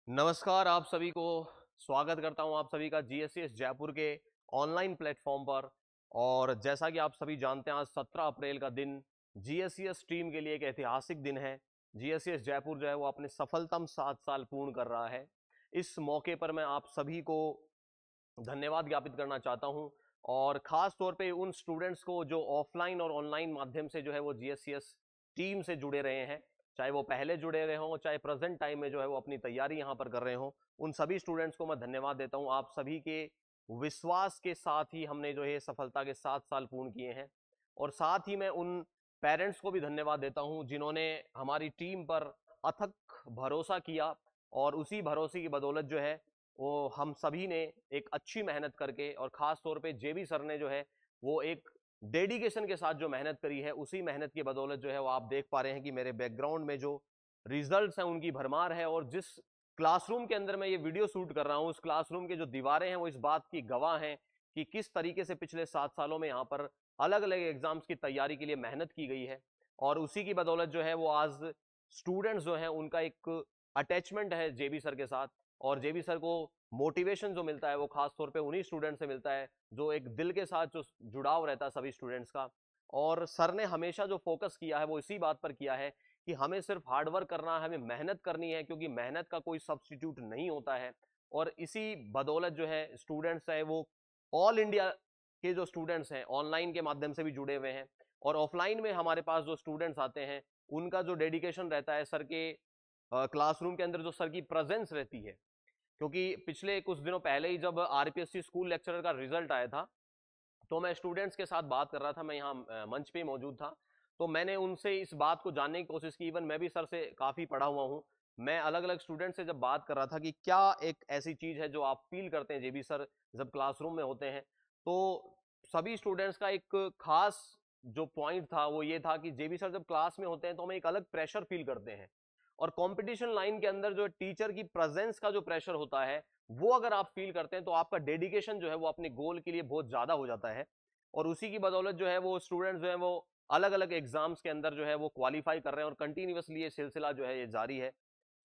नमस्कार आप सभी को। स्वागत करता हूं आप सभी का जीएससीएस जयपुर के ऑनलाइन प्लेटफॉर्म पर। और जैसा कि आप सभी जानते हैं, आज 17 अप्रैल का दिन जीएससीएस टीम के लिए एक ऐतिहासिक दिन है। जीएससीएस जयपुर जो है वो अपने सफलतम 7 साल पूर्ण कर रहा है। इस मौके पर मैं आप सभी को धन्यवाद ज्ञापित करना चाहता हूं, और खास तौर पे उन स्टूडेंट्स को जो ऑफलाइन और ऑनलाइन माध्यम से जो है वो जीएससीएस टीम से जुड़े रहे हैं, चाहे वो पहले जुड़े रहे हों, चाहे प्रेजेंट टाइम में जो है वो अपनी तैयारी यहाँ पर कर रहे हों। उन सभी स्टूडेंट्स को मैं धन्यवाद देता हूँ। आप सभी के विश्वास के साथ ही हमने जो है सफलता के 7 साल पूर्ण किए हैं। और साथ ही मैं उन पेरेंट्स को भी धन्यवाद देता हूँ जिन्होंने हमारी टीम पर अथक भरोसा किया, और उसी भरोसे की बदौलत जो है वो हम सभी ने एक अच्छी मेहनत करके, और खास तौर पे जेबी सर ने जो है वो एक डेडिकेशन के साथ जो मेहनत करी है, उसी मेहनत की बदौलत जो है वो आप देख पा रहे हैं कि मेरे बैकग्राउंड में जो रिजल्ट्स हैं उनकी भरमार है। और जिस क्लासरूम के अंदर मैं ये वीडियो शूट कर रहा हूँ, उस क्लासरूम के जो दीवारें हैं वो इस बात की गवाह हैं कि किस तरीके से पिछले 7 सालों में यहाँ पर अलग अलग एग्जाम्स की तैयारी के लिए मेहनत की गई है। और उसी की बदौलत जो है वो आज स्टूडेंट्स जो है उनका एक अटैचमेंट है जेबी सर के साथ। और जेबी सर को मोटिवेशन जो मिलता है वो खास तौर पे उन्हीं स्टूडेंट से मिलता है जो एक दिल के साथ जो जुड़ाव रहता है सभी स्टूडेंट्स का। और सर ने हमेशा जो फोकस किया है वो इसी बात पर किया है कि हमें सिर्फ हार्डवर्क करना है, हमें मेहनत करनी है, क्योंकि मेहनत का कोई सब्स्टिट्यूट नहीं होता है। और इसी बदौलत जो है स्टूडेंट्स है वो ऑल इंडिया के जो स्टूडेंट्स हैं ऑनलाइन के माध्यम से भी जुड़े हुए हैं, और ऑफलाइन में हमारे पास जो स्टूडेंट्स आते हैं उनका जो डेडिकेशन रहता है सर के क्लासरूम के अंदर, जो सर की प्रेजेंस रहती है। क्योंकि पिछले कुछ दिनों पहले ही जब आरपीएससी स्कूल लेक्चरर का रिजल्ट आया था, तो मैं स्टूडेंट्स के साथ बात कर रहा था, मैं यहाँ मंच पे मौजूद था। तो मैंने उनसे इस बात को जानने की कोशिश की। इवन मैं भी सर से काफी पढ़ा हुआ हूँ। मैं अलग अलग स्टूडेंट से जब बात कर रहा था कि क्या एक ऐसी चीज है जो आप फील करते हैं जेबी सर जब क्लासरूम में होते हैं, तो सभी स्टूडेंट्स का एक खास जो पॉइंट था वो ये था कि जेबी सर जब क्लास में होते हैं तो हमें एक अलग प्रेशर फील करते हैं। और कंपटीशन लाइन के अंदर जो टीचर की प्रेजेंस का जो प्रेशर होता है, वो अगर आप फील करते हैं तो आपका डेडिकेशन जो है वो अपने गोल के लिए बहुत ज्यादा हो जाता है। और उसी की बदौलत जो है वो स्टूडेंट्स जो है वो अलग अलग एग्जाम्स के अंदर जो है वो क्वालिफाई कर रहे हैं, और कंटिन्यूअसली ये सिलसिला जो है ये जारी है।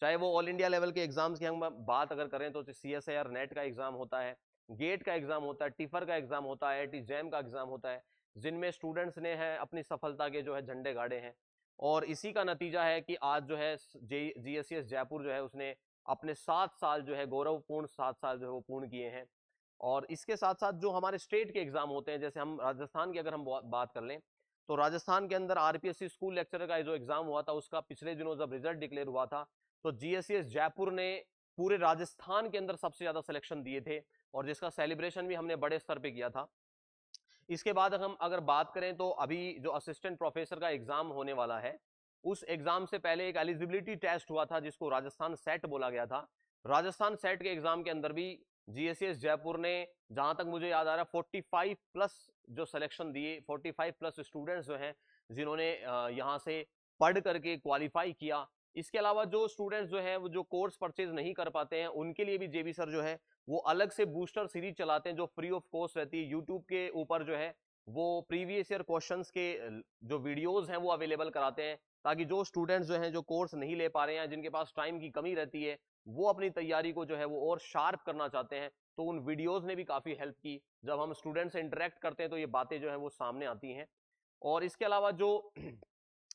चाहे वो ऑल इंडिया लेवल के एग्जाम्स की हम बात अगर करें तो सीएसआईआर नेट का एग्जाम होता है, गेट का एग्जाम होता है, टिफर का एग्जाम होता है, आईआईटी जैम का एग्जाम होता है, जिनमें स्टूडेंट्स ने है अपनी सफलता के जो है झंडे गाड़े हैं। और इसी का नतीजा है कि आज जो है जीएससीएस जयपुर जो है उसने अपने 7 साल जो है गौरवपूर्ण 7 साल जो है वो पूर्ण किए हैं। और इसके साथ साथ जो हमारे स्टेट के एग्जाम होते हैं, जैसे हम राजस्थान की अगर हम बात कर लें, तो राजस्थान के अंदर आरपीएससी स्कूल लेक्चरर का जो एग्जाम हुआ था उसका पिछले दिनों जब रिजल्ट डिक्लेयर हुआ था, तो जीएससीएस जयपुर ने पूरे राजस्थान के अंदर सबसे ज्यादा सिलेक्शन दिए थे, और जिसका सेलिब्रेशन भी हमने बड़े स्तर पे किया था। इसके बाद हम अगर बात करें तो अभी जो असिस्टेंट प्रोफेसर का एग्जाम होने वाला है, उस एग्जाम से पहले एक एलिजिबिलिटी टेस्ट हुआ था जिसको राजस्थान सेट बोला गया था। राजस्थान सेट के एग्जाम के अंदर भी जीएससीएस जयपुर ने, जहां तक मुझे याद आ रहा है, 45 प्लस जो सिलेक्शन दिए, 45 प्लस स्टूडेंट्स जो हैं जिन्होंने यहाँ से पढ़ करके क्वालिफाई किया। इसके अलावा जो स्टूडेंट्स जो है वो जो कोर्स परचेज नहीं कर पाते हैं उनके लिए भी जेबी सर जो है वो अलग से बूस्टर सीरीज चलाते हैं जो फ्री ऑफ कॉस्ट रहती है। यूट्यूब के ऊपर जो है वो प्रीवियस ईयर क्वेश्चंस के जो वीडियोस हैं वो अवेलेबल कराते हैं, ताकि जो स्टूडेंट्स जो हैं जो कोर्स नहीं ले पा रहे हैं, जिनके पास टाइम की कमी रहती है, वो अपनी तैयारी को जो है वो और शार्प करना चाहते हैं, तो उन वीडियोस ने भी काफी हेल्प की। जब हम स्टूडेंट से इंटरेक्ट करते हैं तो ये बातें जो है वो सामने आती हैं। और इसके अलावा जो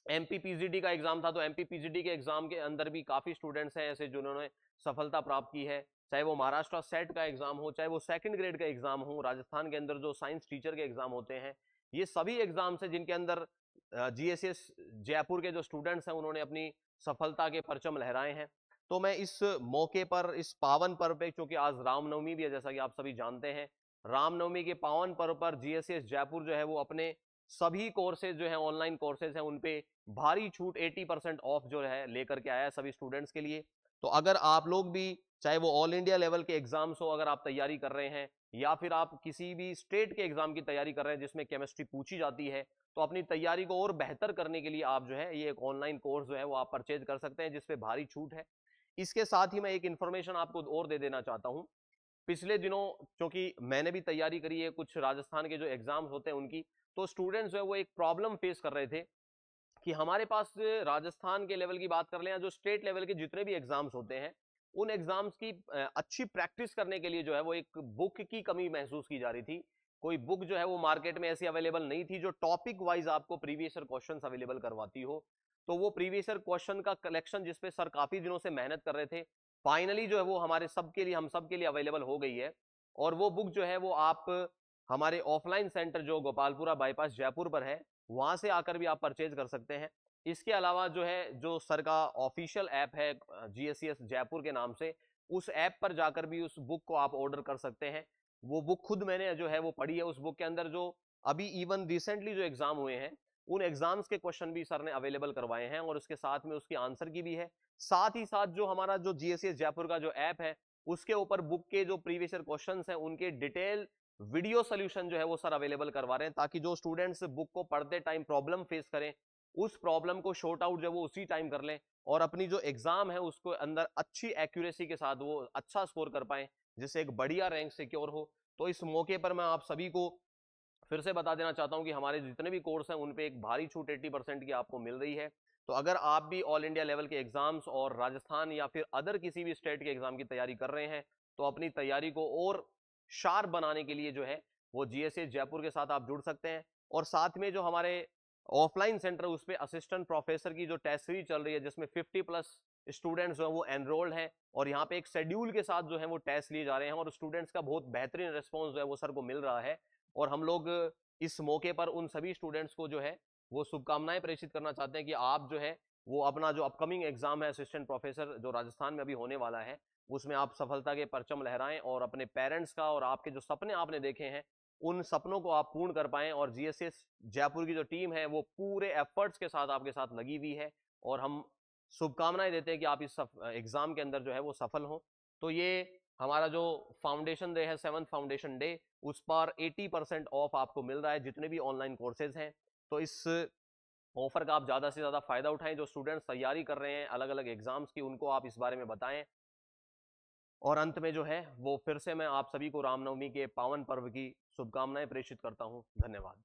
एमपीपीजीडी का एग्जाम था, तो एमपीपीजीडी के एग्जाम के अंदर भी काफी स्टूडेंट्स हैं ऐसे जिन्होंने सफलता प्राप्त की है। चाहे वो महाराष्ट्र सेट का एग्जाम हो, चाहे वो सेकंड ग्रेड का एग्जाम हो, राजस्थान के अंदर जो साइंस टीचर के एग्जाम होते हैं, ये सभी एग्जाम्स हैं जिनके अंदर जीएसएस जयपुर के जो स्टूडेंट्स हैं उन्होंने अपनी सफलता के परचम लहराए हैं। तो मैं इस मौके पर, इस पावन पर्व पे, क्योंकि आज रामनवमी भी है जैसा कि आप सभी जानते हैं, रामनवमी के पावन पर्व पर जीएसएस जयपुर जो है वो अपने सभी कोर्सेज जो है ऑनलाइन कोर्सेज हैं उन पे भारी छूट 80% ऑफ जो है लेकर के आया है सभी स्टूडेंट्स के लिए। तो अगर आप लोग भी, चाहे वो ऑल इंडिया लेवल के एग्जाम्स हो, अगर आप तैयारी कर रहे हैं, या फिर आप किसी भी स्टेट के एग्जाम की तैयारी कर रहे हैं जिसमें केमिस्ट्री पूछी जाती है, तो अपनी तैयारी को और बेहतर करने के लिए आप जो है ये एक ऑनलाइन कोर्स जो है वो आप परचेज कर सकते हैं जिसपे भारी छूट है। इसके साथ ही मैं एक इन्फॉर्मेशन आपको और दे देना चाहता हूं। पिछले दिनों, क्योंकि मैंने भी तैयारी करी है कुछ राजस्थान के जो एग्जाम्स होते हैं उनकी, तो स्टूडेंट्स जो है वो एक प्रॉब्लम फेस कर रहे थे कि हमारे पास राजस्थान के लेवल की बात कर लें या जो स्टेट लेवल के जितने भी एग्जाम्स होते हैं, उन एग्जाम्स की अच्छी प्रैक्टिस करने के लिए जो है वो एक बुक की कमी महसूस की जा रही थी। कोई बुक जो है वो मार्केट में ऐसी अवेलेबल नहीं थी जो टॉपिक वाइज आपको प्रीवियस ईयर क्वेश्चंस अवेलेबल करवाती हो। तो वो प्रीवियस ईयर क्वेश्चन का कलेक्शन जिसपे सर काफी दिनों से मेहनत कर रहे थे, फाइनली जो है वो हमारे सबके लिए, हम सबके लिए अवेलेबल हो गई है। और वो बुक जो है वो आप हमारे ऑफलाइन सेंटर जो गोपालपुरा बाईपास जयपुर पर है, वहां से आकर भी आप परचेज कर सकते हैं। इसके अलावा जो है, जो सर का ऑफिशियल ऐप है जीएससीएस जयपुर के नाम से, उस ऐप पर जाकर भी उस बुक को आप ऑर्डर कर सकते हैं। वो बुक खुद मैंने जो है वो पढ़ी है। उस बुक के अंदर जो अभी इवन रिसेंटली जो एग्जाम हुए हैं, उन एग्जाम्स के क्वेश्चन भी सर ने अवेलेबल करवाए हैं और उसके साथ में उसकी आंसर की भी है। साथ ही साथ जो हमारा जो जीएससीएस जयपुर का जो ऐप है, उसके ऊपर बुक के जो प्रीवियस ईयर क्वेश्चंस हैं उनके डिटेल वीडियो सोल्यूशन जो है वो सर अवेलेबल करवा रहे हैं, ताकि जो स्टूडेंट्स बुक को पढ़ते टाइम प्रॉब्लम फेस करें, उस प्रॉब्लम को शॉर्ट आउट जो वो उसी टाइम कर लें और अपनी जो एग्जाम है उसको अंदर अच्छी एक्यूरेसी के साथ वो अच्छा स्कोर कर पाए, जिससे एक बढ़िया रैंक सिक्योर हो। तो इस मौके पर मैं आप सभी को फिर से बता देना चाहता हूं कि हमारे जितने भी कोर्स हैं उन पे एक भारी छूट 80% की आपको मिल रही है। तो अगर आप भी ऑल इंडिया लेवल के एग्जाम्स और राजस्थान या फिर अदर किसी भी स्टेट के एग्जाम की तैयारी कर रहे हैं, तो अपनी तैयारी को और शार्प बनाने के लिए जो है वो जीएससीएस जयपुर के साथ आप जुड़ सकते हैं। और साथ में जो हमारे ऑफलाइन सेंटर, उस पे असिस्टेंट प्रोफेसर की जो टेस्ट सीरीज चल रही है, जिसमें 50+ स्टूडेंट्स जो है वो एनरोल्ड हैं और यहाँ पे एक शेड्यूल के साथ जो है वो टेस्ट लिए जा रहे हैं और स्टूडेंट्स का बहुत बेहतरीन रिस्पॉन्स जो है वो सर को मिल रहा है। और हम लोग इस मौके पर उन सभी स्टूडेंट्स को जो है वो शुभकामनाएं प्रेषित करना चाहते हैं कि आप जो है वो अपना जो अपकमिंग एग्जाम है असिस्टेंट प्रोफेसर जो राजस्थान में अभी होने वाला है, उसमें आप सफलता के परचम लहराएं और अपने पेरेंट्स का और आपके जो सपने आपने देखे हैं उन सपनों को आप पूर्ण कर पाएं। और जीएसएस जयपुर की जो टीम है वो पूरे एफर्ट्स के साथ आपके साथ लगी हुई है और हम शुभकामनाएं देते हैं कि आप इस एग्जाम के अंदर जो है वो सफल हो। तो ये हमारा जो फाउंडेशन डे है, 7th फाउंडेशन डे, उस पर 80% ऑफ आपको मिल रहा है जितने भी ऑनलाइन कोर्सेज हैं। तो इस ऑफर का आप ज्यादा से ज्यादा फायदा उठाएं। जो स्टूडेंट्स तैयारी कर रहे हैं अलग अलग एग्जाम्स की, उनको आप इस बारे में बताएं। और अंत में जो है वो फिर से मैं आप सभी को रामनवमी के पावन पर्व की शुभकामनाएं प्रेषित करता हूं। धन्यवाद।